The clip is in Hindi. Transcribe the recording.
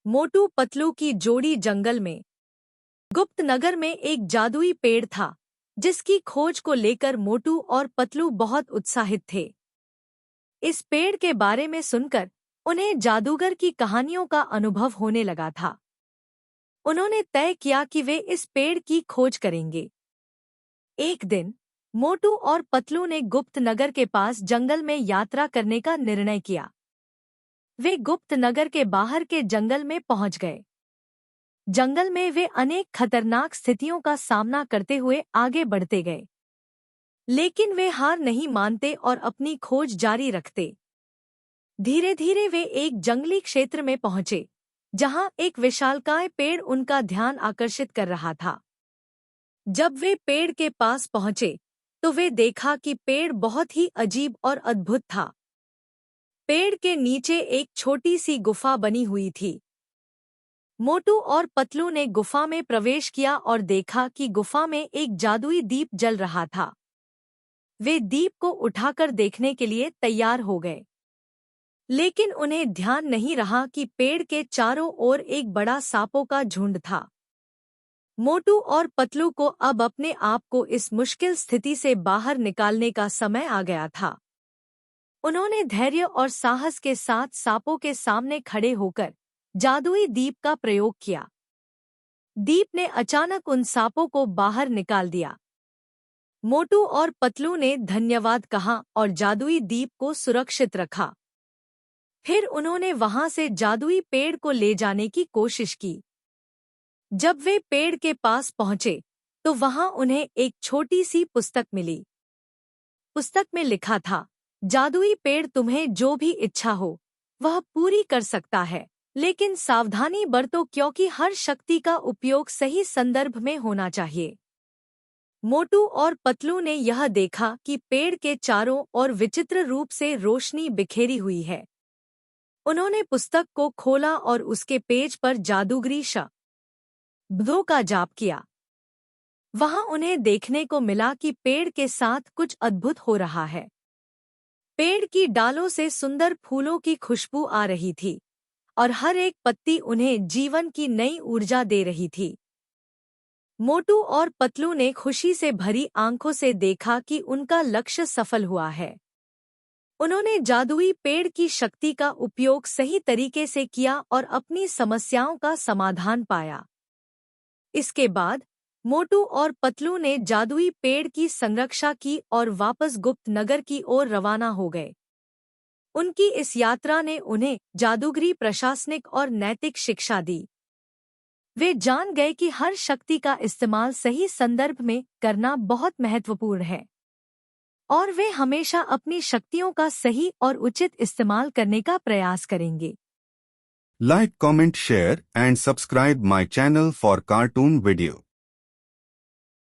मोटू पतलू की जोड़ी जंगल में। गुप्त नगर में एक जादुई पेड़ था जिसकी खोज को लेकर मोटू और पतलू बहुत उत्साहित थे। इस पेड़ के बारे में सुनकर उन्हें जादूगर की कहानियों का अनुभव होने लगा था। उन्होंने तय किया कि वे इस पेड़ की खोज करेंगे। एक दिन मोटू और पतलू ने गुप्त नगर के पास जंगल में यात्रा करने का निर्णय किया। वे गुप्त नगर के बाहर के जंगल में पहुंच गए। जंगल में वे अनेक खतरनाक स्थितियों का सामना करते हुए आगे बढ़ते गए, लेकिन वे हार नहीं मानते और अपनी खोज जारी रखते। धीरे धीरे वे एक जंगली क्षेत्र में पहुंचे, जहां एक विशालकाय पेड़ उनका ध्यान आकर्षित कर रहा था। जब वे पेड़ के पास पहुंचे, तो वे देखा कि पेड़ बहुत ही अजीब और अद्भुत था। पेड़ के नीचे एक छोटी सी गुफा बनी हुई थी। मोटू और पतलू ने गुफा में प्रवेश किया और देखा कि गुफा में एक जादुई दीप जल रहा था। वे दीप को उठाकर देखने के लिए तैयार हो गए, लेकिन उन्हें ध्यान नहीं रहा कि पेड़ के चारों ओर एक बड़ा सांपों का झुंड था। मोटू और पतलू को अब अपने आप को इस मुश्किल स्थिति से बाहर निकालने का समय आ गया था। उन्होंने धैर्य और साहस के साथ सांपों के सामने खड़े होकर जादुई दीप का प्रयोग किया। दीप ने अचानक उन सांपों को बाहर निकाल दिया। मोटू और पतलू ने धन्यवाद कहा और जादुई दीप को सुरक्षित रखा। फिर उन्होंने वहां से जादुई पेड़ को ले जाने की कोशिश की। जब वे पेड़ के पास पहुंचे, तो वहां उन्हें एक छोटी सी पुस्तक मिली। पुस्तक में लिखा था, जादुई पेड़ तुम्हें जो भी इच्छा हो वह पूरी कर सकता है, लेकिन सावधानी बरतो क्योंकि हर शक्ति का उपयोग सही संदर्भ में होना चाहिए। मोटू और पतलू ने यह देखा कि पेड़ के चारों ओर विचित्र रूप से रोशनी बिखेरी हुई है। उन्होंने पुस्तक को खोला और उसके पेज पर जादूगरी शब्दों का जाप किया। वहां उन्हें देखने को मिला कि पेड़ के साथ कुछ अद्भुत हो रहा है। पेड़ की डालों से सुंदर फूलों की खुशबू आ रही थी और हर एक पत्ती उन्हें जीवन की नई ऊर्जा दे रही थी। मोटू और पतलू ने खुशी से भरी आंखों से देखा कि उनका लक्ष्य सफल हुआ है। उन्होंने जादुई पेड़ की शक्ति का उपयोग सही तरीके से किया और अपनी समस्याओं का समाधान पाया। इसके बाद मोटू और पतलू ने जादुई पेड़ की संरक्षा की और वापस गुप्त नगर की ओर रवाना हो गए। उनकी इस यात्रा ने उन्हें जादूगरी प्रशासनिक और नैतिक शिक्षा दी। वे जान गए कि हर शक्ति का इस्तेमाल सही संदर्भ में करना बहुत महत्वपूर्ण है, और वे हमेशा अपनी शक्तियों का सही और उचित इस्तेमाल करने का प्रयास करेंगे। Like, comment, share and subscribe my channel for cartoon video.